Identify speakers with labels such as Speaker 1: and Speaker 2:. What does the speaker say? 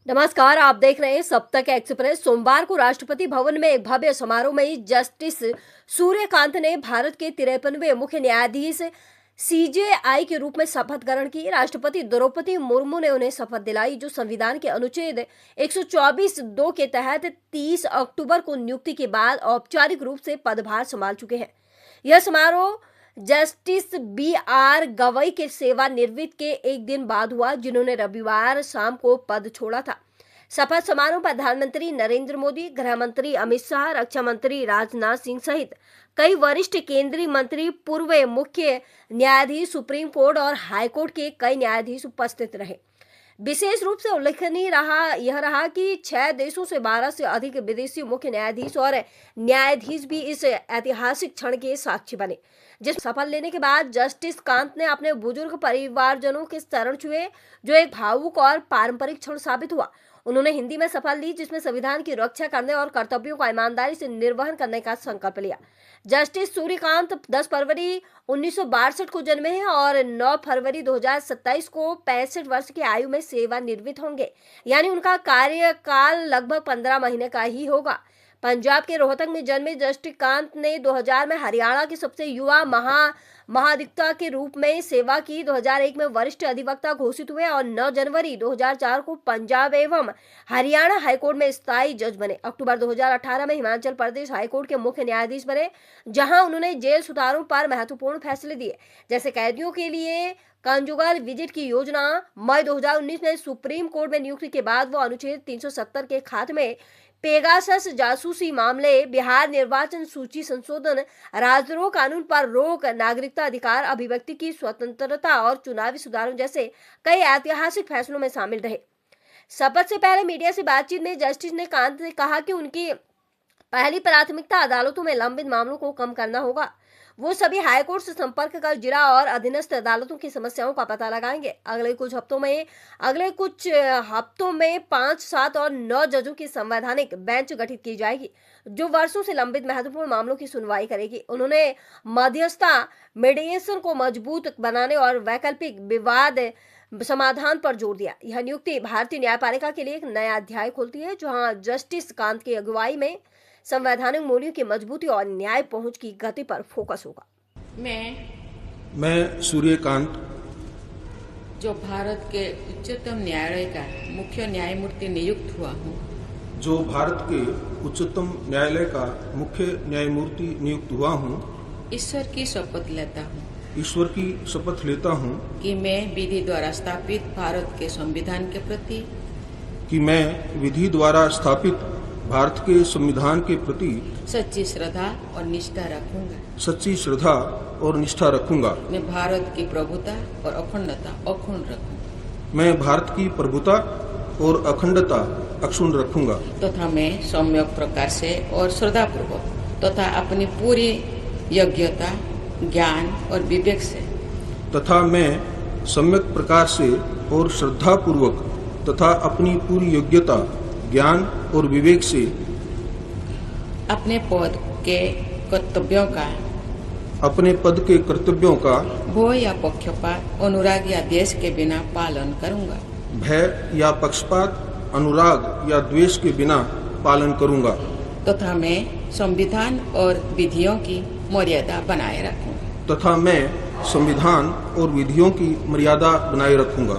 Speaker 1: नमस्कार, आप देख रहे हैं सप्तक एक्सप्रेस। सोमवार को राष्ट्रपति भवन में एक भव्य समारोह में जस्टिस सूर्यकांत ने भारत के 53वें मुख्य न्यायाधीश सीजेआई के रूप में शपथ ग्रहण की। राष्ट्रपति द्रौपदी मुर्मू ने उन्हें शपथ दिलाई, जो संविधान के अनुच्छेद 124(2) के तहत 30 अक्टूबर को नियुक्ति के बाद औपचारिक रूप से पदभार संभाल चुके हैं। यह समारोह जस्टिस BR गवई के सेवानिवृत्ति के एक दिन बाद हुआ, जिन्होंने रविवार शाम को पद छोड़ा था। शपथ समारोह प्रधानमंत्री नरेंद्र मोदी, गृह मंत्री अमित शाह, रक्षा मंत्री राजनाथ सिंह सहित कई वरिष्ठ केंद्रीय मंत्री, पूर्व मुख्य न्यायाधीश, सुप्रीम कोर्ट और हाई कोर्ट के कई न्यायाधीश उपस्थित रहे। विशेष रूप से उल्लेखनीय रहा कि 6 देशों से 12 से अधिक विदेशी मुख्य न्यायाधीश और न्यायाधीश भी इस ऐतिहासिक क्षण के साक्षी बने। जिस शपथ लेने के बाद जस्टिस कांत ने अपने बुजुर्ग परिवारजनों के चरण छुए, जो एक भावुक और पारंपरिक क्षण साबित हुआ। उन्होंने हिंदी में शपथ ली, जिसमें संविधान की रक्षा करने और कर्तव्यों का ईमानदारी से निर्वहन करने का संकल्प लिया। जस्टिस सूर्यकांत 10 फरवरी 1962 को जन्मे हैं और 9 फरवरी 2027 को 65 वर्ष की आयु में सेवानिवृत्त होंगे, यानी उनका कार्यकाल लगभग 15 महीने का ही होगा। पंजाब के रोहतक में जन्मे जस्टिस कांत ने 2000 में हरियाणा के सबसे युवा महाधिवक्ता के रूप में सेवा की। 2001 में वरिष्ठ अधिवक्ता घोषित हुए और 9 जनवरी 2004 को पंजाब एवं हरियाणा हाईकोर्ट में स्थायी जज बने। अक्टूबर 2018 में हिमाचल प्रदेश हाईकोर्ट के मुख्य न्यायाधीश बने, जहां उन्होंने जेल सुधारों पर महत्वपूर्ण फैसले दिए, जैसे कैदियों के लिए कंजुगल विजिट की योजना। मई 2019 में सुप्रीम कोर्ट में नियुक्ति के बाद वो अनुच्छेद 370 के खात्मे, पेगासस जासूसी मामले, बिहार निर्वाचन सूची संशोधन, राजद्रोह कानून पर रोक, नागरिकता अधिकार, अभिव्यक्ति की स्वतंत्रता और चुनावी सुधारों जैसे कई ऐतिहासिक फैसलों में शामिल रहे। शपथ से पहले मीडिया से बातचीत में जस्टिस ने कांत ने कहा कि उनकी पहली प्राथमिकता अदालतों में लंबित मामलों को कम करना होगा। वो सभी हाईकोर्ट से संपर्क कर जिला और अधीनस्थ अदालतों की समस्याओं का पता लगाएंगे। अगले कुछ हफ्तों में 5, 7 और 9 जजों की संवैधानिक बेंच गठित की जाएगी, जो वर्षों से लंबित महत्वपूर्ण मामलों की सुनवाई करेगी। उन्होंने मध्यस्थता, मीडिएशन को मजबूत बनाने और वैकल्पिक विवाद समाधान पर जोर दिया। यह नियुक्ति भारतीय न्यायपालिका के लिए एक नया अध्याय खोलती है, जहां जस्टिस कांत की अगुवाई में संवैधानिक मूल्यों की मजबूती और न्याय पहुंच की गति पर फोकस होगा।
Speaker 2: मैं सूर्यकांत,
Speaker 3: जो भारत के उच्चतम न्यायालय का मुख्य न्यायमूर्ति नियुक्त हुआ हूँ,
Speaker 2: जो भारत के उच्चतम न्यायालय का मुख्य न्यायमूर्ति नियुक्त हुआ हूँ,
Speaker 3: ईश्वर की शपथ लेता हूँ कि मैं विधि द्वारा स्थापित भारत के संविधान के प्रति सच्ची श्रद्धा और निष्ठा रखूंगा। मैं भारत की प्रभुता और अखंडता अक्षुण्ण रखूंगा तथा मैं सम्यक प्रकार से और श्रद्धापूर्वक तथा अपनी पूरी योग्यता, ज्ञान और विवेक से अपने पद के कर्तव्यों का भय या पक्षपात, अनुराग या द्वेष के बिना पालन करूंगा तथा मैं संविधान और विधियों की मर्यादा बनाए रखूंगा।